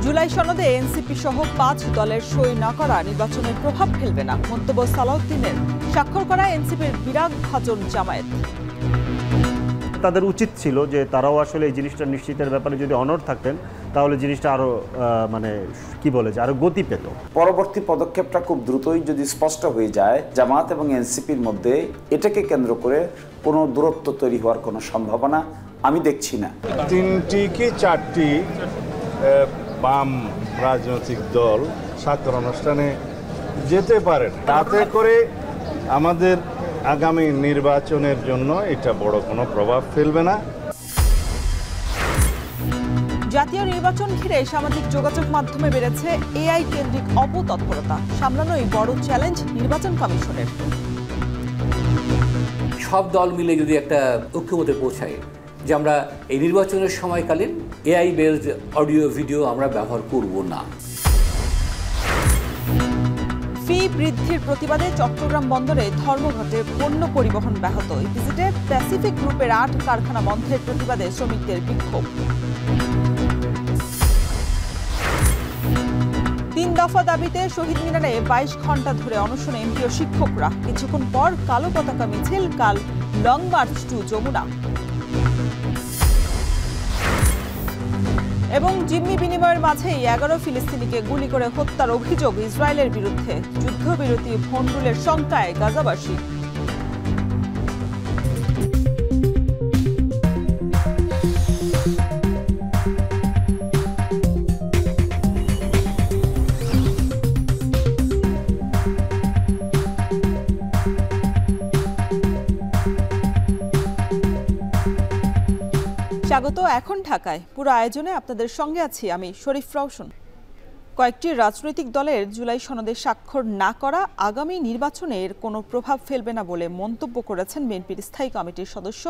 জুলাই সনদে এনসিপি সহ ৫ দলের সই না করা নির্বাচনের প্রভাব ফেলবে না, মন্তব্য সালাউদ্দিনের। স্বাক্ষর করা এনসিপির বিরাগভাজন জামায়াত। তাদের উচিত ছিল যে তারাও আসলে এই জিনিসটা নিশ্চিতের ব্যাপারে যদি অনড় থাকতেন তাহলে জিনিসটা আরো আরো গতি পেত। পরবর্তী পদক্ষেপটা খুব দ্রুতই যদি স্পষ্ট হয়ে যায় জামায়াত এবং এনসিপির মধ্যে, এটাকে কেন্দ্র করে কোনো দূরত্ব তৈরি হওয়ার কোনো সম্ভাবনা আমি দেখছি না। 3টি কি 4টি বাম রাজনৈতিক দল স্বাক্ষর অনুষ্ঠানে যেতে পারেন, তাতে করে আমাদের আগামী নির্বাচনের জন্য এটা বড় কোনো প্রভাব ফেলবে না। জাতীয় নির্বাচন ঘিরে সামাজিক যোগাযোগ মাধ্যমে বেড়েছে এআই কেন্দ্রিক অপতৎপরতা, সামলানোই বড় চ্যালেঞ্জ নির্বাচন কমিশনের। সব দল মিলে যদি একটা ঐক্যমতে পৌঁছায় যে আমরা এই নির্বাচনের সময়কালীন এআই বেসড অডিও ভিডিও আমরা ব্যবহার করব না। ফি বৃদ্ধির প্রতিবাদে চট্টগ্রাম বন্দরে ধর্মঘটে পণ্য পরিবহন ব্যাহত। ইপিজেডে প্যাসিফিক গ্রুপের 8 কারখানা বন্ধের প্রতিবাদে শ্রমিকদের বিক্ষোভ। 3 দফা দাবিতে শহীদ মিনারে 22 ঘণ্টা ধরে অনশনে এমপি ও শিক্ষকরা। কিছুক্ষণ পর কালো পতাকা মিছিল, কাল লং মার্চ টু যমুনা। এবং জিম্মি বিনিময়ের মাঝেই 11 ফিলিস্তিনিকে গুলি করে হত্যার অভিযোগ ইসরায়েলের বিরুদ্ধে। যুদ্ধবিরতি ভণ্ডুলের শঙ্কায় গাজাবাসী। স্বাগত। এখন ঢাকায় পুরো আয়োজনে আপনাদের সঙ্গে আছি আমি শরীফ রওশন। কয়েকটি রাজনৈতিক দলের জুলাই সনদে স্বাক্ষর না করা আগামী নির্বাচনের কোনো প্রভাব ফেলবে না বলে মন্তব্য করেছেন বিএনপির স্থায়ী কমিটির সদস্য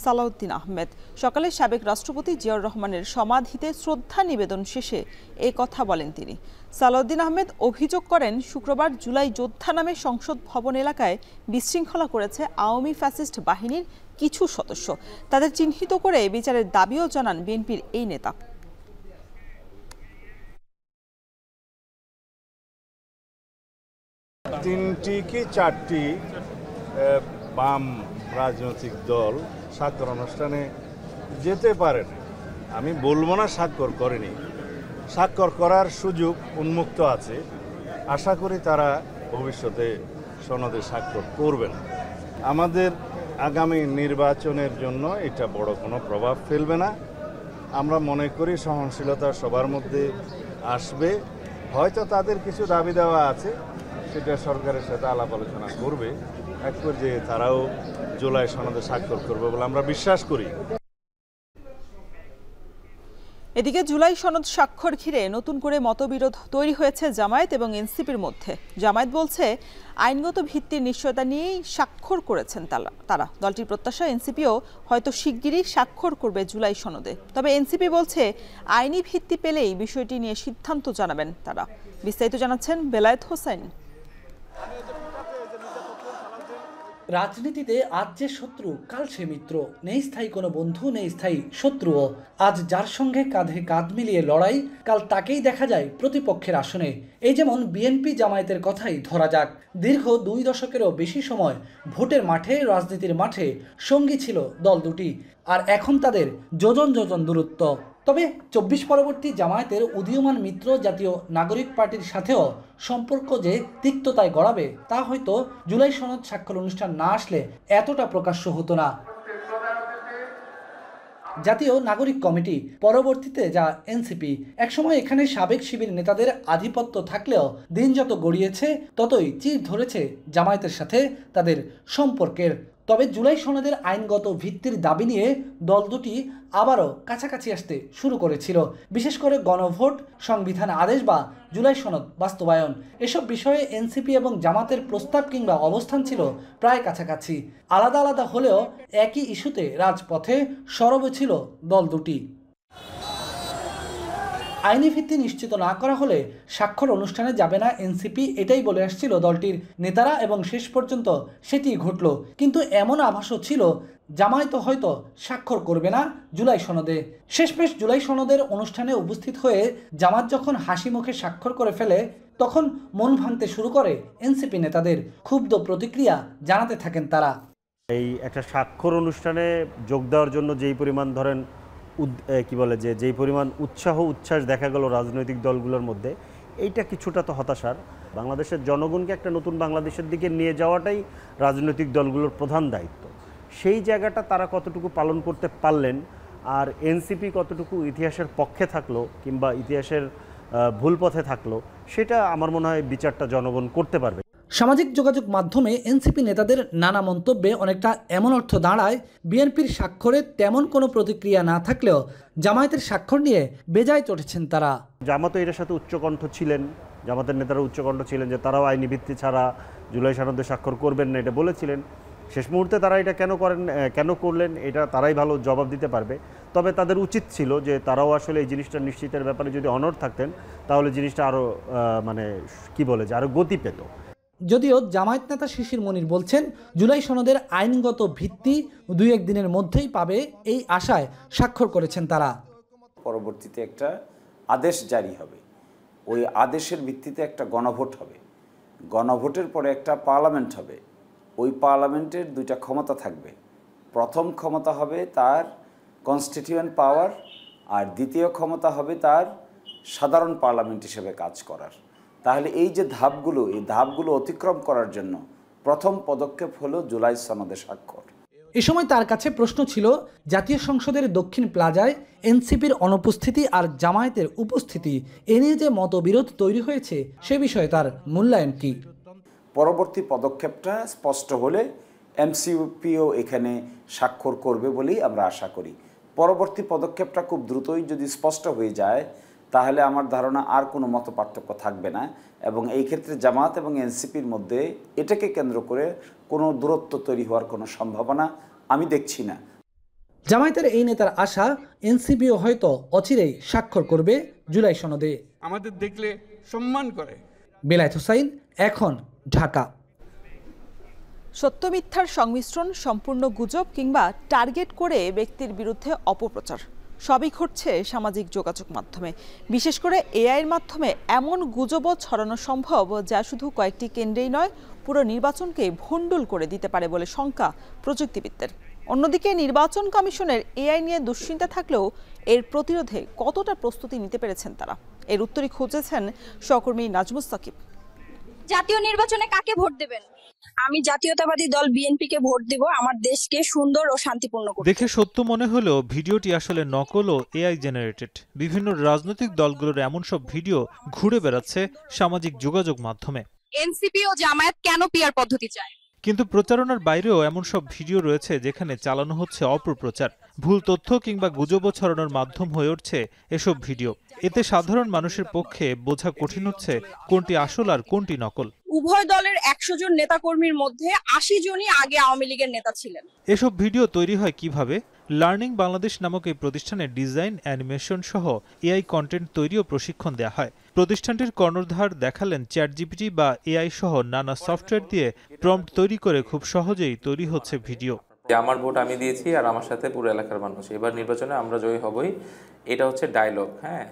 সালাউদ্দিন আহমেদ। সকালে সাবেক রাষ্ট্রপতি জিয়াউর রহমানের সমাধিতে শ্রদ্ধা নিবেদন শেষে এ কথা বলেন তিনি। সালাউদ্দিন আহমেদ অভিযোগ করেন, শুক্রবার জুলাই যোদ্ধা নামে সংসদ ভবন এলাকায় বিশৃঙ্খলা করেছে আওয়ামী ফ্যাসিস্ট বাহিনীর কিছু সদস্য। তাদের চিহ্নিত করে বিচারের দাবিও জানান বিএনপির এই নেতা। তিনটি কি 4টি বাম রাজনৈতিক দল স্বাক্ষর অনুষ্ঠানে যেতে পারেন। আমি বলবো না স্বাক্ষর করেনি, স্বাক্ষর করার সুযোগ উন্মুক্ত আছে। আশা করি তারা ভবিষ্যতে সনদে স্বাক্ষর করবেন। আমাদের আগামী নির্বাচনের জন্য এটা বড় কোনো প্রভাব ফেলবে না। আমরা মনে করি সহনশীলতা সবার মধ্যে আসবে। হয়তো তাদের কিছু দাবি দেওয়া আছে, সেটা সরকারের সাথে আলাপ আলোচনা করবে। এক পর্যায়ে তারাও জুলাই সনদে স্বাক্ষর করবে বলে আমরা বিশ্বাস করি। এদিকে জুলাই সনদ স্বাক্ষর ঘিরে নতুন করে মতবিরোধ তৈরি হয়েছে জামায়াত এবং এনসিপির মধ্যে। জামায়াত বলছে আইনগত ভিত্তির নিশ্চয়তা নিয়েই স্বাক্ষর করেছেন তারা। দলটির প্রত্যাশা এনসিপিও হয়তো শিগগিরই স্বাক্ষর করবে জুলাই সনদে। তবে এনসিপি বলছে আইনি ভিত্তি পেলেই বিষয়টি নিয়ে সিদ্ধান্ত জানাবেন তারা। বিস্তারিত জানাচ্ছেন বেলায়েত হোসেন। রাজনীতিতে আজ যে শত্রু কাল সে মিত্র, নেই স্থায়ী কোনো বন্ধু, নেই স্থায়ী শত্রুও। আজ যার সঙ্গে কাঁধে কাঁধ মিলিয়ে লড়াই, কাল তাকেই দেখা যায় প্রতিপক্ষের আসনে। এই যেমন বিএনপি জামায়াতের কথাই ধরা যাক। দীর্ঘ 2 দশকেরও বেশি সময় ভোটের মাঠে, রাজনীতির মাঠে সঙ্গী ছিল দল দুটি, আর এখন তাদের যোজন যোজন দূরত্ব। তবে 24 পরবর্তী জামায়াতের উদীয়মান মিত্র জাতীয় নাগরিক পার্টির সাথেও সম্পর্ক যে তিক্ততায় গড়াবে তা হয়তো জুলাই সনদ স্বাক্ষর অনুষ্ঠান না আসলে এতটা প্রকাশ্য হতো না। জাতীয় নাগরিক কমিটি, পরবর্তীতে যা এনসিপি, একসময় এখানে সাবেক শিবির নেতাদের আধিপত্য থাকলেও দিন যত গড়িয়েছে ততই চির ধরেছে জামায়াতের সাথে তাদের সম্পর্কের। তবে জুলাই সনদের আইনগত ভিত্তির দাবি নিয়ে দল দুটি আবারও কাছাকাছি আসতে শুরু করেছিল। বিশেষ করে গণভোট, সংবিধান আদেশ বা জুলাই সনদ বাস্তবায়ন, এসব বিষয়ে এনসিপি এবং জামাতের প্রস্তাব কিংবা অবস্থান ছিল প্রায় কাছাকাছি। আলাদা আলাদা হলেও একই ইস্যুতে রাজপথে সরব ছিল দল দুটি। আইনি ভিত্তি নিশ্চিত না করা হলে স্বাক্ষর অনুষ্ঠানে যাবে না এনসিপি, এটাই বলে আসছিল দলটির নেতারা এবং শেষ পর্যন্ত সেটি ঘটল। কিন্তু এমন আভাসও ছিল জামায়াত হয়তো স্বাক্ষর করবে না জুলাই সনদে। শেষমেশ জুলাই সনদের অনুষ্ঠানে উপস্থিত হয়ে জামাত যখন হাসি মুখে স্বাক্ষর করে ফেলে তখন মন ভাঙতে শুরু করে এনসিপি নেতাদের। ক্ষুব্ধ প্রতিক্রিয়া জানাতে থাকেন তারা। এই একটা স্বাক্ষর অনুষ্ঠানে যোগ দেওয়ার জন্য যেই পরিমাণ ধরেন যেই পরিমাণ উচ্ছ্বাস দেখা গেল রাজনৈতিক দলগুলোর মধ্যে, এইটা কিছুটা তো হতাশার। বাংলাদেশের জনগণকে একটা নতুন বাংলাদেশের দিকে নিয়ে যাওয়াটাই রাজনৈতিক দলগুলোর প্রধান দায়িত্ব। সেই জায়গাটা তারা কতটুকু পালন করতে পারলেন, আর এনসিপি কতটুকু ইতিহাসের পক্ষে থাকলো কিংবা ইতিহাসের ভুল পথে থাকলো, সেটা আমার মনে হয় বিচারটা জনগণ করতে পারবে। সামাজিক যোগাযোগ মাধ্যমে এনসিপি নেতাদের নানা মন্তব্যে অনেকটা এমন অর্থ দাঁড়ায়, বিএনপির স্বাক্ষরে তেমন কোনো প্রতিক্রিয়া না থাকলেও জামায়াতের স্বাক্ষর নিয়ে বেজায় চটেছেন তারা। জামাতও এটার সাথে উচ্চকণ্ঠ ছিলেন, জামাতের নেতারা উচ্চকণ্ঠ ছিলেন যে তারাও আইনি ভিত্তি ছাড়া জুলাই সনদে স্বাক্ষর করবেন না, এটা বলেছিলেন। শেষ মুহূর্তে তারা এটা কেন করলেন এটা তারাই ভালো জবাব দিতে পারবে। তবে তাদের উচিত ছিল যে তারাও আসলে এই জিনিসটা নিশ্চিতের ব্যাপারে যদি অনড় থাকতেন তাহলে জিনিসটা আরও আরও গতি পেত। যদিও জামায়াত নেতা শিশির মনির বলছেন জুলাই সনদের আইনগত ভিত্তি 2-1 দিনের মধ্যেই পাবে, এই আশায় স্বাক্ষর করেছেন তারা। পরবর্তীতে একটা আদেশ জারি হবে, ওই আদেশের ভিত্তিতে একটা গণভোট হবে, গণভোটের পরে একটা পার্লামেন্ট হবে। ওই পার্লামেন্টের 2টা ক্ষমতা থাকবে। প্রথম ক্ষমতা হবে তার কনস্টিটিউয়েন্ট পাওয়ার, আর দ্বিতীয় ক্ষমতা হবে তার সাধারণ পার্লামেন্ট হিসেবে কাজ করার। তাহলে এই যে ধাপগুলো অতিক্রম করার জন্য প্রথম পদক্ষেপ হলো জুলাই সনদে স্বাক্ষর। এ সময় তার কাছে প্রশ্ন ছিল, জাতীয় সংসদের দক্ষিণ প্লাজায় এনসিপির অনুপস্থিতি আর জামায়াতের উপস্থিতি, এ নিয়ে যে মতবিরোধ তৈরি হয়েছে সে বিষয়ে তার মূল্যায়ন কি। পরবর্তী পদক্ষেপটা স্পষ্ট হলে এনসিপিও এখানে স্বাক্ষর করবে বলেই আমরা আশা করি। পরবর্তী পদক্ষেপটা খুব দ্রুতই যদি স্পষ্ট হয়ে যায় তাহলে আমার ধারণা আর কোনো মতপার্থক্য থাকবে না, এবং এই ক্ষেত্রে জামাত এবং এনসিপির মধ্যে এটাকে কেন্দ্র করে কোনো দূরত্ব তৈরি হওয়ার কোনো সম্ভাবনা আমি দেখছি না। জামায়াতের এই নেতার আশা এনসিপিও হয়তো অচিরেই স্বাক্ষর করবে জুলাই সনদে। আমাদের দেখলে সম্মান করে। বেলায়েত হোসাইন, এখন, ঢাকা। সত্য মিথ্যার সংমিশ্রণ, সম্পূর্ণ গুজব কিংবা টার্গেট করে ব্যক্তির বিরুদ্ধে অপপ্রচার সবই ঘটছে সামাজিক যোগাযোগ মাধ্যমে। বিশেষ করে এআইয়ের মাধ্যমে এমন গুজবও ছড়ানো সম্ভব যা শুধু কয়েকটি কেন্দ্রেই নয়, পুরো নির্বাচনকে ভণ্ডুল করে দিতে পারে বলে শঙ্কা প্রযুক্তিবিদদের। অন্যদিকে নির্বাচন কমিশনের এআই নিয়ে দুশ্চিন্তা থাকলেও এর প্রতিরোধে কতটা প্রস্তুতি নিতে পেরেছেন তারা, এর উত্তরই খুঁজেছেন সহকর্মী নাজমুস সাকিব। জাতীয় নির্বাচনে কাকে ভোট দেবেন? আমি জাতীয়তাবাদী দল বিএনপিকে ভোট দেব, আমার দেশকে সুন্দর ও শান্তিপূর্ণ করতে। দেখে সত্য মনে হলেও ভিডিওটি আসলে নকল ও এআই জেনারেটেড। বিভিন্ন রাজনৈতিক দলগুলোর এমন সব ভিডিও ঘুরে বেড়াচ্ছে সামাজিক যোগাযোগ মাধ্যমে। এনসিপি ও জামায়াত কেন পিআর পদ্ধতি চায়? কিন্তু প্রচারণার বাইরেও এমন সব ভিডিও রয়েছে যেখানে চালানো হচ্ছে অপপ্রচার। ভুল তথ্য কিংবা গুজব ছড়ানোর মাধ্যম হয়ে উঠছে এসব ভিডিও। এতে সাধারণ মানুষের পক্ষে বোঝা কঠিন হচ্ছে কোনটি আসল আর কোনটি নকল। উভয় দলের 100 জন নেতাকর্মীর মধ্যে 80 জনই আগে আওয়ামী লীগের নেতা ছিলেন। এসব ভিডিও তৈরি হয় কিভাবে? লার্নিং বাংলাদেশ নামক এই প্রতিষ্ঠানে ডিজাইন, অ্যানিমেশন সহ এআই কন্টেন্ট তৈরি ও প্রশিক্ষণ দেওয়া হয়। প্রতিষ্ঠানটির কর্ণধার দেখালেন চ্যাটজিপিটি বা এআই সহ নানা সফটওয়্যার দিয়ে প্রম্পট তৈরি করে খুব সহজেই তৈরি হচ্ছে ভিডিও। আমার ভোট আমি দিয়েছি আর আমার সাথে পুরো এলাকার মানুষ, এবার নির্বাচনে আমরা জয়ী হবই, এটা হচ্ছে ডায়লগ। হ্যাঁ,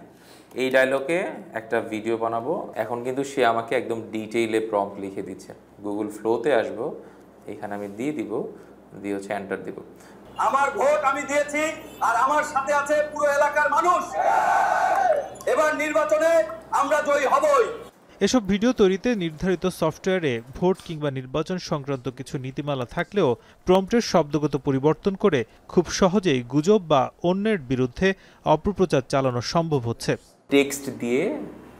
এই ডায়লগে একটা ভিডিও বানাবো। এখন কিন্তু সে আমাকে একদম ডিটেইলে প্রম্পট লিখে দিচ্ছে। গুগল ফ্লোতে আসবো, এখানে আমি দিয়ে দিব, দিয়ে হচ্ছে এন্টার দিব। আমার ভোট আমি দিয়েছি আর আমার সাথে আছে পুরো এলাকার মানুষ, এবার নির্বাচনে আমরা জয়ী হবই। এসব ভিডিও তৈরিতে নির্ধারিত সফটওয়্যারে ভোট কিংবা নির্বাচন সংক্রান্ত কিছু নীতিমালা থাকলেও প্রম্পটের শব্দগত পরিবর্তন করে খুব সহজেই গুজব বা অন্যের বিরুদ্ধে অপপ্রচার চালানো সম্ভব হচ্ছে। টেক্সট দিয়ে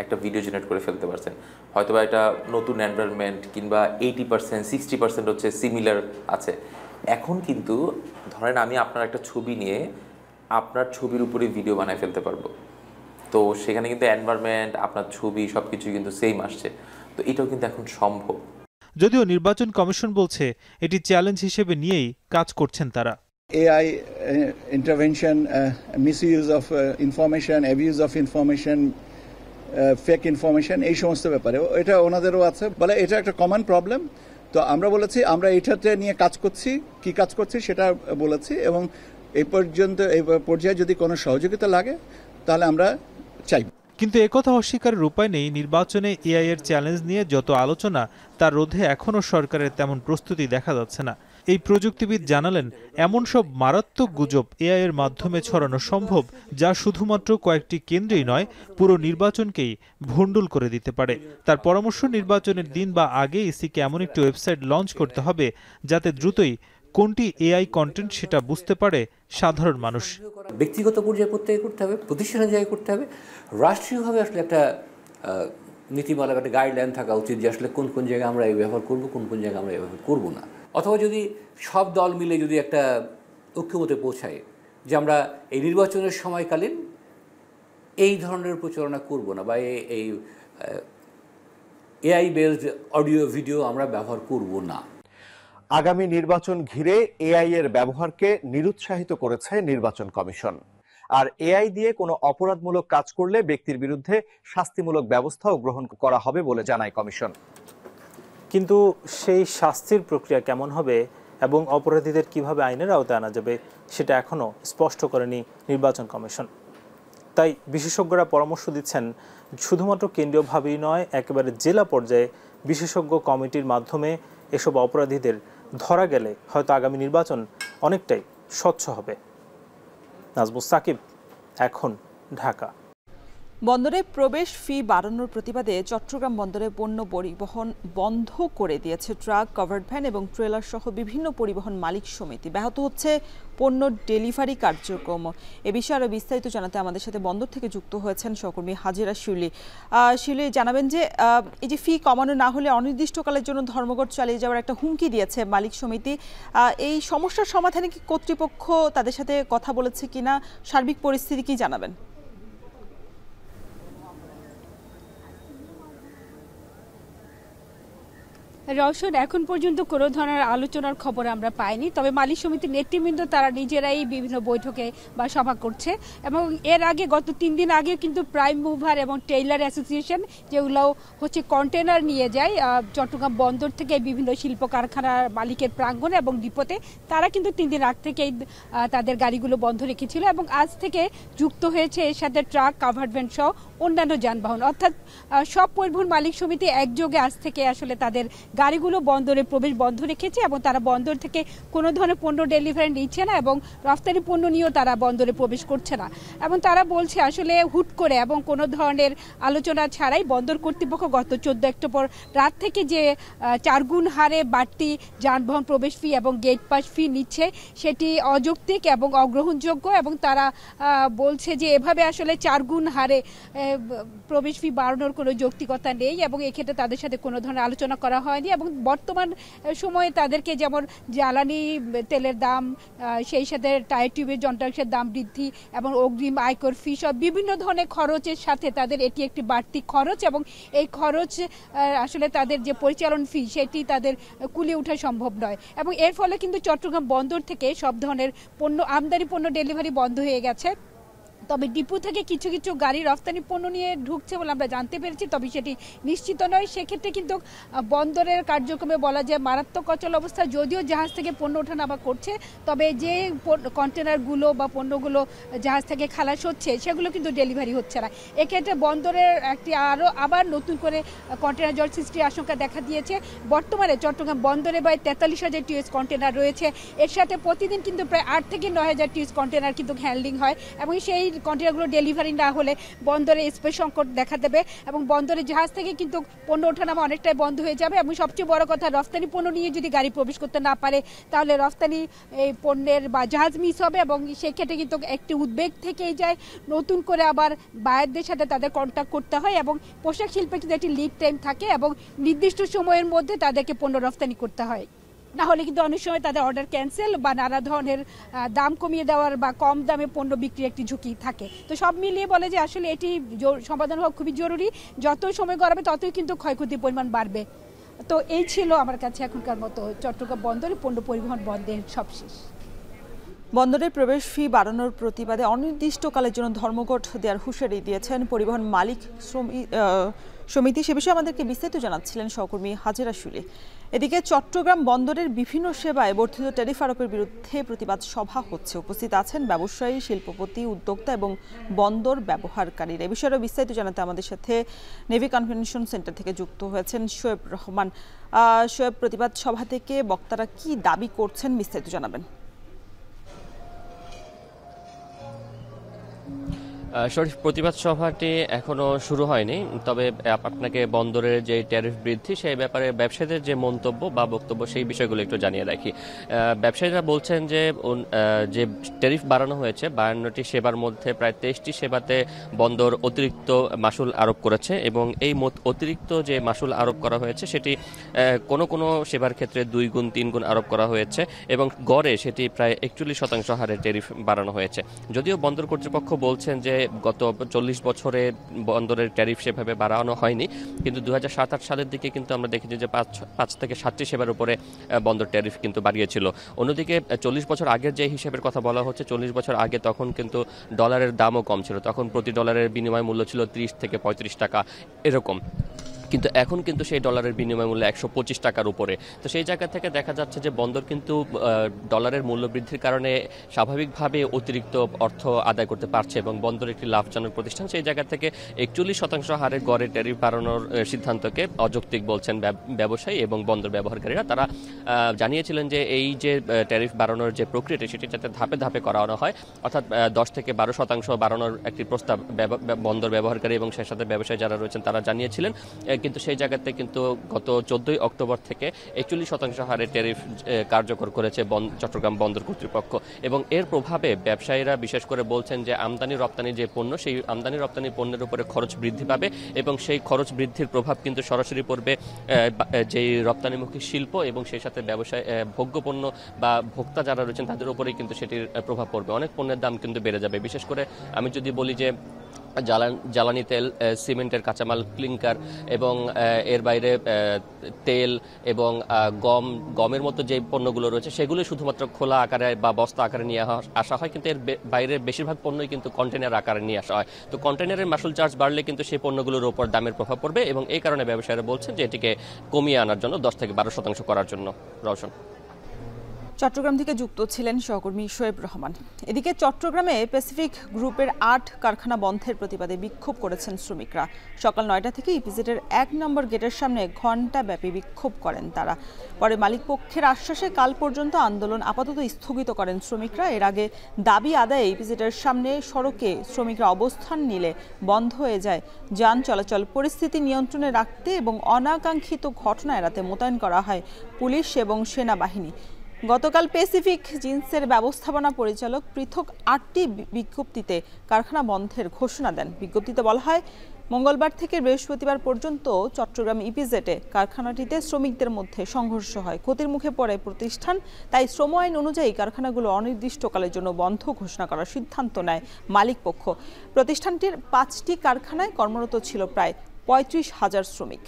একটা ভিডিও জেনারেট করে ফেলতে পারছেন, হয়তোবা এটা নতুন এনভায়রনমেন্ট কিংবা 80% 60% হচ্ছে সিমিলার আছে। এখন কিন্তু ধরেন আমি আপনার একটা ছবি নিয়ে আপনার ছবির উপরে ভিডিও বানায় ফেলতে পারবো, তো সেখানে কিন্তু এনভায়রনমেন্ট, আপনার ছবি সবকিছু কিন্তু সেম আসছে। তো এটাও কিন্তু এখন সম্ভব। যদিও নির্বাচন কমিশন বলছে এটি চ্যালেঞ্জ হিসেবে নিয়েই কাজ করছেন তারা। AI intervention, misuse of information, abuse of information, fake information, এই সমস্ত ব্যাপারে এটা ওনাদেরও আছে বলে এটা একটা কমন প্রবলেম। তো আমরা বলেছি আমরা এটাতে নিয়ে কাজ করছি, কি কাজ করছি সেটা বলেছি, এবং এই পর্যায়ে যদি কোনো সহযোগিতা লাগে তাহলে আমরা চাই। কিন্তু একথা অস্বীকারের উপায় নেই, নির্বাচনে এআই এর চ্যালেঞ্জ নিয়ে যত আলোচনা তার রোধে এখনও সরকারের তেমন প্রস্তুতি দেখা যাচ্ছে না। এই প্রযুক্তিবিদ জানালেন, এমন সব মারাত্মক গুজব এআই এর মাধ্যমে ছড়ানো সম্ভব যা শুধুমাত্র কয়েকটি কেন্দ্রেই নয়, পুরো নির্বাচনকেই ভণ্ডুল করে দিতে পারে। তার পরামর্শ, নির্বাচনের দিন বা আগে ইসিকে এমন একটি ওয়েবসাইট লঞ্চ করতে হবে যাতে দ্রুতই কোনটি এআই কন্টেন্ট সেটা বুঝতে পারে সাধারণ মানুষ। ব্যক্তিগত পর্যায়ে প্রত্যেকে করতে হবে, প্রতিষ্ঠানের জায়গায় করতে হবে, রাষ্ট্রীয়ভাবে আসলে একটা নীতিমালা, একটা গাইডলাইন থাকা উচিত যে আসলে কোন কোন জায়গায় আমরা এই ব্যবহার করব, কোন কোন জায়গায় আমরা এই ব্যবহার করব না। অথবা যদি সব দল মিলে যদি একটা ঐক্যমতে পৌঁছায় যে আমরা এই নির্বাচনের সময়কালীন এই ধরনের প্রচারণা করব না বা এই এআই বেসড অডিও ভিডিও আমরা ব্যবহার করব না। আগামী নির্বাচন ঘিরে এআই এর ব্যবহারকে নিরুৎসাহিত করেছে নির্বাচন কমিশন। আর এআই দিয়ে কোনো অপরাধমূলক কাজ করলে ব্যক্তির বিরুদ্ধে শাস্তিমূলক ব্যবস্থাও গ্রহণ করা হবে বলে জানায় কমিশন। কিন্তু সেই শাস্তির প্রক্রিয়া কেমন হবে এবং অপরাধীদের কিভাবে আইনের আওতায় আনা যাবে সেটা এখনও স্পষ্ট করেনি নির্বাচন কমিশন। তাই বিশেষজ্ঞরা পরামর্শ দিচ্ছেন, শুধুমাত্র কেন্দ্রীয়ভাবেই নয়, একেবারে জেলা পর্যায়ে বিশেষজ্ঞ কমিটির মাধ্যমে এসব অপরাধীদের ধরা গেলে হয়তো আগামী নির্বাচন অনেকটাই স্বচ্ছ হবে। নাজমুস সাকিব, এখন, ঢাকা। বন্দরে প্রবেশ ফি বাড়ানোর প্রতিবাদে চট্টগ্রাম বন্দরে পণ্য পরিবহন বন্ধ করে দিয়েছে ট্রাক, কভার্ড ভ্যান এবং ট্রেলার সহ বিভিন্ন পরিবহন মালিক সমিতি। ব্যাহত হচ্ছে পণ্য ডেলিভারি কার্যক্রম। এ বিষয়ে আরও বিস্তারিত জানাতে আমাদের সাথে বন্দর থেকে যুক্ত হয়েছেন সহকর্মী হাজিরা শিউলি। শিউলি, জানাবেন যে এই যে ফি কমানো না হলে অনির্দিষ্টকালের জন্য ধর্মঘট চালিয়ে যাওয়ার একটা হুমকি দিয়েছে মালিক সমিতি। এই সমস্যার সমাধানে কি কর্তৃপক্ষ তাদের সাথে কথা বলেছে কিনা, সার্বিক পরিস্থিতি কি জানাবেন? রওশন, এখন পর্যন্ত কোনো ধরনের আলোচনার খবর আমরা পাইনি। তবে মালিক সমিতির নেতৃবৃন্দ তারা নিজেরাই বিভিন্ন বৈঠকে বা সভা করছে, এবং এর আগে গত 3 দিন আগে কিন্তু প্রাইম মুভার এবং টেইলার অ্যাসোসিয়েশন, যেগুলো হচ্ছে কন্টেনার নিয়ে যায় চট্টগ্রাম বন্দর থেকে বিভিন্ন শিল্প কারখানার মালিকের প্রাঙ্গণে এবং ডিপোতে, তারা কিন্তু 3 দিন আগ থেকেই তাদের গাড়িগুলো বন্ধ রেখেছিল এবং আজ থেকে যুক্ত হয়েছে এর সাথে ট্রাক, কাভার্ড ভ্যান সহ অন্যান্য যানবাহন। অর্থাৎ সব পরিবহন মালিক সমিতি একযোগে আজ থেকে আসলে তাদের গাড়িগুলো বন্দরে প্রবেশ বন্ধ রেখেছে এবং তারা বন্দর থেকে কোনো ধরনের পণ্য ডেলিভারি নিচ্ছে না এবং রফতানি পণ্য নিয়েও তারা বন্দরে প্রবেশ করছে না। এবং তারা বলছে আসলে হুট করে এবং কোনো ধরনের আলোচনা ছাড়াই বন্দর কর্তৃপক্ষ গত 14 অক্টোবর রাত থেকে যে 4 গুণ হারে বাড়তি যানবাহন প্রবেশ ফি এবং গেট পাস ফি নিচ্ছে সেটি অযৌক্তিক এবং অগ্রহণযোগ্য, এবং তারা বলছে যে এভাবে আসলে 4 গুণ হারে প্রবেশ ফি বাড়ানোর কোনো যৌক্তিকতা নেই এবং এক্ষেত্রে তাদের সাথে কোনো ধরনের আলোচনা করা হয়নি। এবং বর্তমান সময়ে তাদেরকে যেমন জ্বালানি তেলের দাম, সেই সাথে টায়ার টিউবের যন্ত্রাংশের দাম বৃদ্ধি এবং অগ্রিম আয়কর ফি সব বিভিন্ন ধরনের খরচের সাথে তাদের এটি একটি বাড়তি খরচ, এবং এই খরচ আসলে তাদের যে পরিচালন ফি সেটি তাদের কুলিয়ে ওঠা সম্ভব নয়। এবং এর ফলে কিন্তু চট্টগ্রাম বন্দর থেকে সব ধরনের পণ্য আমদানি পণ্য ডেলিভারি বন্ধ হয়ে গেছে। তবে ডিপো থেকে কিছু কিছু গাড়ি রফতানি পণ্য নিয়ে ঢুকছে বলে আমরা জানতে পেরেছি, তবে সেটি নিশ্চিত নয়। সেক্ষেত্রে কিন্তু বন্দরের কার্যক্রমে বলা যায় মারাত্মক অচল অবস্থা। যদিও জাহাজ থেকে পণ্য ওঠানামা করছে, তবে যে কন্টেনারগুলো বা পণ্যগুলো জাহাজ থেকে খালাস হচ্ছে সেগুলো কিন্তু ডেলিভারি হচ্ছে না। এক্ষেত্রে বন্দরের একটি আবার নতুন করে কন্টেনার জট সৃষ্টির আশঙ্কা দেখা দিয়েছে। বর্তমানে চট্টগ্রাম বন্দরে প্রায় 43,000 টিউএস কন্টেনার রয়েছে। এর সাথে প্রতিদিন কিন্তু প্রায় 8 থেকে 9,000 টিউএস কন্টেনার কিন্তু হ্যান্ডলিং হয়, এবং সেই কন্টেনারগুলো ডেলিভারি না হলে বন্দরে স্পেস সংকট দেখা দেবে এবং বন্দরে জাহাজ থেকে কিন্তু পণ্য ওঠানামা অনেকটাই বন্ধ হয়ে যাবে। এবং সবচেয়ে বড় কথা, রফতানি পণ্য নিয়ে যদি গাড়ি প্রবেশ করতে না পারে তাহলে রফতানি এই পণ্যের বা জাহাজ মিস হবে, এবং সেক্ষেত্রে কিন্তু একটি উদ্বেগ থেকেই যায়। নতুন করে আবার বায়ারদের সাথে তাদের কন্ট্যাক্ট করতে হয় এবং পোশাক শিল্পে কিন্তু একটি লিড টাইম থাকে এবং নির্দিষ্ট সময়ের মধ্যে তাদেরকে পণ্য রফতানি করতে হয়, না হলে কিন্তু অনেক সময় তাদের অর্ডার ক্যান্সেল বা নানা ধরনের দাম কমিয়ে দেওয়ার বা কম দামে পণ্য বিক্রির একটি ঝুঁকি থাকে। তো সব মিলিয়ে বলে যে আসলে এটি সমাধান হওয়া খুবই জরুরি। যত সময় গড়াবে ততই কিন্তু ক্ষয়ক্ষতির পরিমাণ বাড়বে। তো এই ছিল আমার কাছে এখনকার মতো চট্টগ্রাম বন্দরে পণ্য পরিবহন বন্ধের সবশেষ। বন্দরের প্রবেশ ফি বাড়ানোর প্রতিবাদে অনির্দিষ্টকালের জন্য ধর্মঘট দেওয়ার হুঁশিয়ারি দিয়েছেন পরিবহন মালিক সমিতি। সে বিষয়ে আমাদেরকে বিস্তারিত জানাচ্ছিলেন সহকর্মী হাজেরা শুলি। এদিকে চট্টগ্রাম বন্দরের বিভিন্ন সেবায় বর্ধিত ট্যারিফ আরোপের বিরুদ্ধে প্রতিবাদ সভা হচ্ছে। উপস্থিত আছেন ব্যবসায়ী, শিল্পপতি, উদ্যোক্তা এবং বন্দর ব্যবহারকারীরা। এ বিষয়ে বিস্তারিত জানাতে আমাদের সাথে নেভি কনভেনশন সেন্টার থেকে যুক্ত হয়েছেন শোয়েব রহমান। শোয়েব, প্রতিবাদ সভা থেকে বক্তারা কি দাবি করছেন বিস্তারিত জানাবেন। শরীফ, প্রতিবাদ সভাটি এখনো শুরু হয়নি, তবে আপনাকে বন্দরের যে ট্যারিফ বৃদ্ধি সেই ব্যাপারে ব্যবসায়ীদের যে মন্তব্য বা বক্তব্য সেই বিষয়গুলো একটু জানিয়ে রাখি। ব্যবসায়ীরা বলছেন যে ট্যারিফ বাড়ানো হয়েছে 52টি সেবার মধ্যে প্রায় 23টি সেবাতে বন্দর অতিরিক্ত মাসুল আরোপ করেছে এবং এই অতিরিক্ত যে মাসুল আরোপ করা হয়েছে সেটি কোনো সেবার ক্ষেত্রে 2 গুণ 3 গুণ আরোপ করা হয়েছে এবং গড়ে সেটি প্রায় 41% হারে ট্যারিফ বাড়ানো হয়েছে। যদিও বন্দর কর্তৃপক্ষ বলছেন যে গত 40 বছরে বন্দরের ট্যারিফ সেভাবে বাড়ানো হয়নি, কিন্তু 2007-08 সালের দিকে কিন্তু আমরা দেখেছি যে 5 থেকে 7টি সেবার উপরে বন্দর ট্যারিফ কিন্তু বাড়িয়েছিল। অন্যদিকে 40 বছর আগের যে হিসেবের কথা বলা হচ্ছে, 40 বছর আগে তখন কিন্তু ডলারের দামও কম ছিল, তখন প্রতি ডলারের বিনিময় মূল্য ছিল 30 থেকে 35 টাকা এরকম, কিন্তু এখন কিন্তু সেই ডলারের বিনিময় মূল্য 125 টাকার উপরে। তো সেই জায়গা থেকে দেখা যাচ্ছে যে বন্দর কিন্তু ডলারের মূল্য বৃদ্ধির কারণে স্বাভাবিকভাবে অতিরিক্ত অর্থ আদায় করতে পারছে এবং বন্দর একটি লাভজনক প্রতিষ্ঠান। সেই জায়গা থেকে 41% হারে গড়ে ট্যারিফ বাড়ানোর সিদ্ধান্তকে অযৌক্তিক বলছেন ব্যবসায়ী এবং বন্দর ব্যবহারকারীরা। তারা জানিয়েছিলেন যে এই যে ট্যারিফ বাড়ানোর যে প্রক্রিয়াটি সেটি যাতে ধাপে ধাপে করানো হয়, অর্থাৎ 10 থেকে 12% বাড়ানোর একটি প্রস্তাব বন্দর ব্যবহারকারী এবং সেই সাথে ব্যবসায়ী যারা রয়েছেন তারা জানিয়েছিলেন, কিন্তু সেই জায়গাতে কিন্তু গত 14 অক্টোবর থেকে 41% হারে ট্যারিফ কার্যকর করেছে চট্টগ্রাম বন্দর কর্তৃপক্ষ এবং এর প্রভাবে ব্যবসায়ীরা বিশেষ করে বলছেন যে আমদানি রপ্তানি যে পণ্য, সেই আমদানি রপ্তানি পণ্যের উপরে খরচ বৃদ্ধি পাবে এবং সেই খরচ বৃদ্ধির প্রভাব কিন্তু সরাসরি পড়বে যেই রপ্তানিমুখী শিল্প এবং সেই সাথে ব্যবসায় ভোগ্যপণ্য বা ভোক্তা যারা রয়েছেন তাদের উপরেই কিন্তু সেটির প্রভাব পড়বে। অনেক পণ্যের দাম কিন্তু বেড়ে যাবে। বিশেষ করে আমি যদি বলি যে জ্বালানি তেল, সিমেন্টের কাঁচামাল, ক্লিংকার এবং এর বাইরে তেল এবং গমের মতো যে পণ্যগুলো রয়েছে সেগুলো শুধুমাত্র খোলা আকারে বা বস্তা আকারে নিয়ে আসা হয়, কিন্তু এর বাইরে বেশিরভাগ পণ্যই কিন্তু কন্টেনার আকারে নিয়ে আসা হয়। তো কন্টেনারের মাসুল চার্জ বাড়লে কিন্তু সেই পণ্যগুলোর উপর দামের প্রভাব পড়বে এবং এই কারণে ব্যবসায়ীরা বলছেন যে এটিকে কমিয়ে আনার জন্য 10 থেকে 12% করার জন্য। রওশন, চট্টগ্রাম থেকে যুক্ত ছিলেন সহকর্মী শোয়েব রহমান। এদিকে চট্টগ্রামে প্যাসিফিক গ্রুপের 8 কারখানা বন্ধের প্রতিবাদে বিক্ষোভ করেছেন শ্রমিকরা। সকাল 9টা থেকে ইপিজেডের 1 নম্বর গেটের সামনে ঘণ্টাব্যাপী বিক্ষোভ করেন তারা। পরে মালিকপক্ষের আশ্বাসে কাল পর্যন্ত আন্দোলন আপাতত স্থগিত করেন শ্রমিকরা। এর আগে দাবি আদায়ে ইপিজেডের সামনে সড়কে শ্রমিকরা অবস্থান নিলে বন্ধ হয়ে যায় যান চলাচল। পরিস্থিতি নিয়ন্ত্রণে রাখতে এবং অনাকাঙ্ক্ষিত ঘটনা এড়াতে মোতায়েন করা হয় পুলিশ এবং সেনাবাহিনী। গতকাল প্যাসিফিক জিন্সের ব্যবস্থাপনা পরিচালক পৃথক 8টি বিজ্ঞপ্তিতে কারখানা বন্ধের ঘোষণা দেন। বিজ্ঞপ্তিতে বলা হয়, মঙ্গলবার থেকে বৃহস্পতিবার পর্যন্ত চট্টগ্রাম ইপিজেডে কারখানাটিতে শ্রমিকদের মধ্যে সংঘর্ষ হয়। ক্ষতির মুখে পড়ে প্রতিষ্ঠান, তাই শ্রম আইন অনুযায়ী কারখানাগুলো অনির্দিষ্টকালের জন্য বন্ধ ঘোষণা করার সিদ্ধান্ত নেয় মালিকপক্ষ। প্রতিষ্ঠানটির 5টি কারখানায় কর্মরত ছিল প্রায় 35,000 শ্রমিক।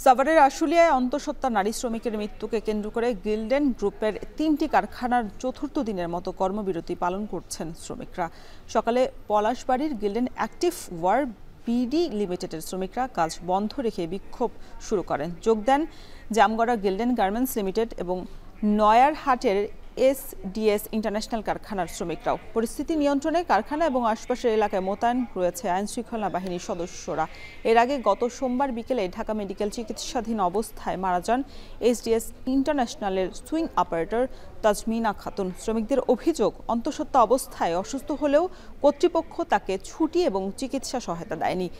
সাভারের আশুলিয়ায় অন্তঃসত্ত্বা নারী শ্রমিকের মৃত্যুকে কেন্দ্র করে গিল্ডেন গ্রুপের 3টি কারখানার চতুর্থ দিনের মতো কর্মবিরতি পালন করছেন শ্রমিকরা। সকালে পলাশবাড়ির গিল্ডেন অ্যাক্টিভ ওয়ার বিডি লিমিটেডের শ্রমিকরা কাজ বন্ধ রেখে বিক্ষোভ শুরু করেন। যোগ দেন জামগড়া গিল্ডেন গার্মেন্টস লিমিটেড এবং নয়ারহাটের এসডিএস ইন্টারন্যাশনাল কারখানার শ্রমিকরাও। পরিস্থিতি নিয়ন্ত্রণে কারখানা এবং আশপাশের এলাকায় মোতায়েন রয়েছে আইনশৃঙ্খলা বাহিনীর সদস্যরা। এর আগে গত সোমবার বিকেলে ঢাকা মেডিকেল চিকিৎসাধীন অবস্থায় মারা যান এসডিএস ইন্টারন্যাশনালের সুইং অপারেটর তাজমিনা খাতুন। শ্রমিকদের অভিযোগ, অন্তঃসত্ত্বা অবস্থায় অসুস্থ হলেও কর্তৃপক্ষ তাকে ছুটি এবং চিকিৎসা সহায়তা দেয়নি।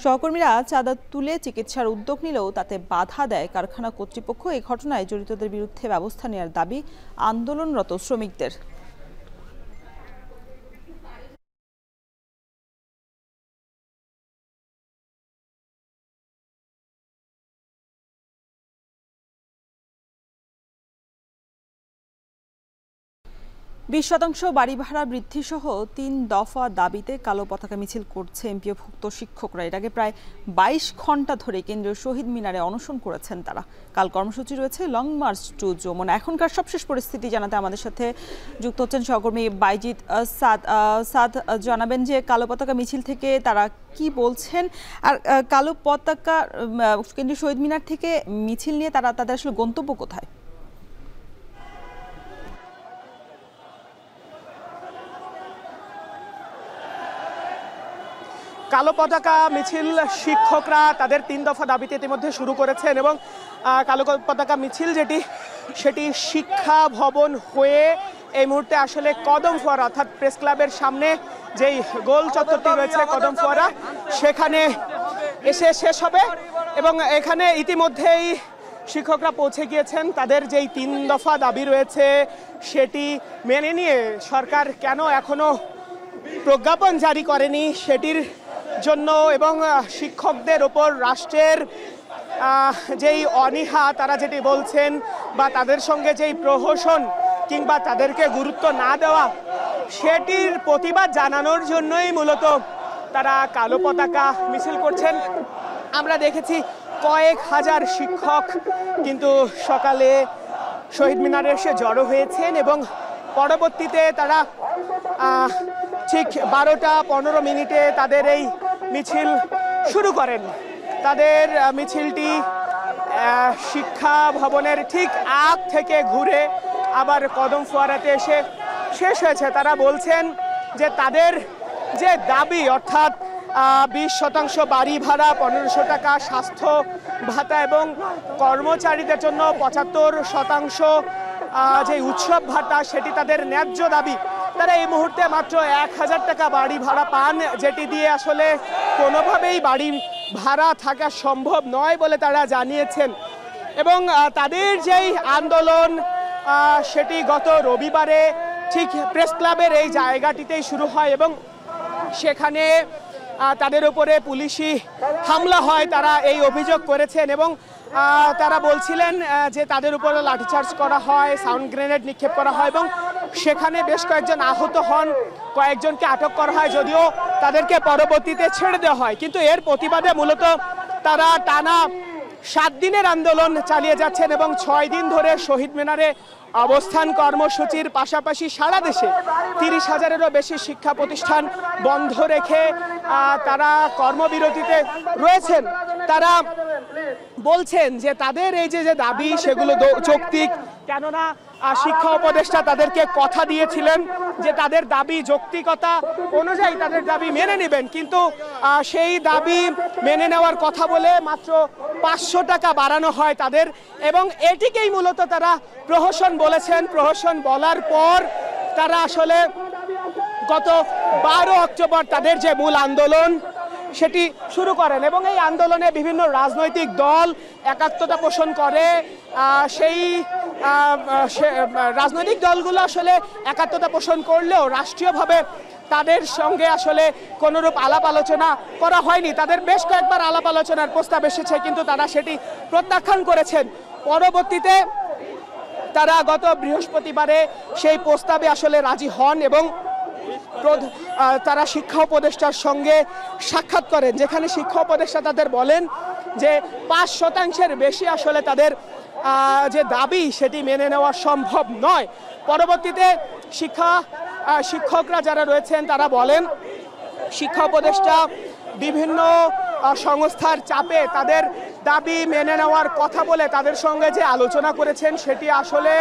সহকর্মীরা চাঁদা তুলে চিকিৎসার উদ্যোগ নিলেও তাতে বাধা দেয় কারখানা কর্তৃপক্ষ। এই ঘটনায় জড়িতদের বিরুদ্ধে ব্যবস্থা নেওয়ার দাবি আন্দোলনরত শ্রমিকদের। 20% বাড়ি ভাড়া বৃদ্ধি সহ 3 দফা দাবিতে কালো পতাকা মিছিল করছে এমপিওভুক্ত শিক্ষকরা। এর আগে প্রায় 22 ঘন্টা ধরে কেন্দ্রীয় শহীদ মিনারে অনশন করেছেন তারা। কাল কর্মসূচি রয়েছে লং মার্চ টু যমুনা। এখনকার সবশেষ পরিস্থিতি জানাতে আমাদের সাথে যুক্ত হচ্ছেন সহকর্মী বাইজিৎ সাদ। জানাবেন যে কালো পতাকা মিছিল থেকে তারা কি বলছেন, আর কালো পতাকা কেন্দ্রীয় শহীদ মিনার থেকে মিছিল নিয়ে তাদের আসলে গন্তব্য কোথায়? কালো পতাকা মিছিল শিক্ষকরা তাদের 3 দফা দাবিতে ইতিমধ্যে শুরু করেছেন এবং কালো পতাকা মিছিল সেটি শিক্ষা ভবন হয়ে এই মুহূর্তে আসলে কদম ফোয়ারা অর্থাৎ প্রেস ক্লাবের সামনে যেই গোল চত্বরটি রয়েছে কদম ফোয়ারা সেখানে এসে শেষ হবে এবং এখানে ইতিমধ্যেই শিক্ষকরা পৌঁছে গিয়েছেন। তাদের যেই 3 দফা দাবি রয়েছে সেটি মেনে নিয়ে সরকার কেন এখনো প্রজ্ঞাপন জারি করেনি সেটির জন্য এবং শিক্ষকদের ওপর রাষ্ট্রের যেই অনীহা তারা যেটি বলছেন বা তাদের সঙ্গে যেই প্রহসন কিংবা তাদেরকে গুরুত্ব না দেওয়া সেটির প্রতিবাদ জানানোর জন্যই মূলত তারা কালো পতাকা মিছিল করছেন। আমরা দেখেছি কয়েক হাজার শিক্ষক কিন্তু সকালে শহীদ মিনারে এসে জড়ো হয়েছেন এবং পরবর্তীতে তারা ঠিক 12টা 15 মিনিটে তাদের এই মিছিল শুরু করেন। তাদের মিছিলটি শিক্ষা ভবনের ঠিক আগ থেকে ঘুরে আবার কদম ফোয়ারাতে এসে শেষ হয়েছে। তারা বলছেন যে তাদের যে দাবি অর্থাৎ 20% বাড়ি ভাড়া, 1500 টাকা স্বাস্থ্য ভাতা এবং কর্মচারীদের জন্য 75% যে উৎসব ভাতা সেটি তাদের ন্যায্য দাবি। তারা এই মুহূর্তে মাত্র 1000 টাকা বাড়ি ভাড়া পান, যেটি দিয়ে আসলে কোনোভাবেই বাড়ি ভাড়া থাকা সম্ভব নয় বলে তারা জানিয়েছেন। এবং তাদের যেই আন্দোলন সেটি গত রবিবারে ঠিক প্রেস ক্লাবের এই জায়গাটিতেই শুরু হয় এবং সেখানে তাদের উপরে পুলিশি হামলা হয়, তারা এই অভিযোগ করেছেন এবং তারা বলছিলেন যে তাদের উপরে লাঠিচার্জ করা হয়, সাউন্ড গ্রেনেড নিক্ষেপ করা হয় এবং সেখানে বেশ কয়েকজন আহত হন, কয়েকজনকে আটক করা হয়, যদিও তাদেরকে পরবর্তীতে ছেড়ে দেওয়া হয়। কিন্তু এর প্রতিবাদে মূলত তারা টানা 7 দিনের আন্দোলন চালিয়ে যাচ্ছেন এবং 6 দিন ধরে শহীদ মিনারে অবস্থান কর্মসূচির পাশাপাশি সারা দেশে 30,000-এরও বেশি শিক্ষা প্রতিষ্ঠান বন্ধ রেখে তারা কর্মবিরতিতে রয়েছেন। তারা বলছেন যে তাদের এই যে দাবি সেগুলো যৌক্তিক, কেননা শিক্ষা উপদেষ্টা তাদেরকে কথা দিয়েছিলেন যে তাদের দাবি যৌক্তিকতা অনুযায়ী তাদের দাবি মেনে নেবেন, কিন্তু সেই দাবি মেনে নেওয়ার কথা বলে মাত্র 500 টাকা বাড়ানো হয় তাদের এবং এটিকেই মূলত তারা প্রহসন বলেছেন। প্রহসন বলার পর তারা আসলে গত 12 অক্টোবর তাদের যে মূল আন্দোলন সেটি শুরু করেন এবং এই আন্দোলনে বিভিন্ন রাজনৈতিক দল একাত্মতা পোষণ করে। সেই রাজনৈতিক দলগুলো আসলে একাত্মতা পোষণ করলেও রাষ্ট্রীয়ভাবে তাদের সঙ্গে আসলে কোনোরূপ আলাপ আলোচনা করা হয়নি। তাদের বেশ কয়েকবার আলাপ আলোচনার প্রস্তাব এসেছে কিন্তু তারা সেটি প্রত্যাখ্যান করেছেন। পরবর্তীতে তারা গত বৃহস্পতিবারে সেই প্রস্তাবে আসলে রাজি হন এবং তারা শিক্ষা উপদেষ্টার সঙ্গে সাক্ষাৎ করেন, যেখানে শিক্ষা উপদেষ্টা তাদের বলেন যে 5% বেশি আসলে তাদের যে দাবি সেটি মেনে নেওয়া সম্ভব নয়। পরবর্তীতে শিক্ষকরা যারা রয়েছেন তারা বলেন শিক্ষা উপদেষ্টা বিভিন্ন সংস্থার চাপে তাদের দাবি মেনে নেওয়ার কথা বলে তাদের সঙ্গে যে আলোচনা করেছেন সেটি আসলে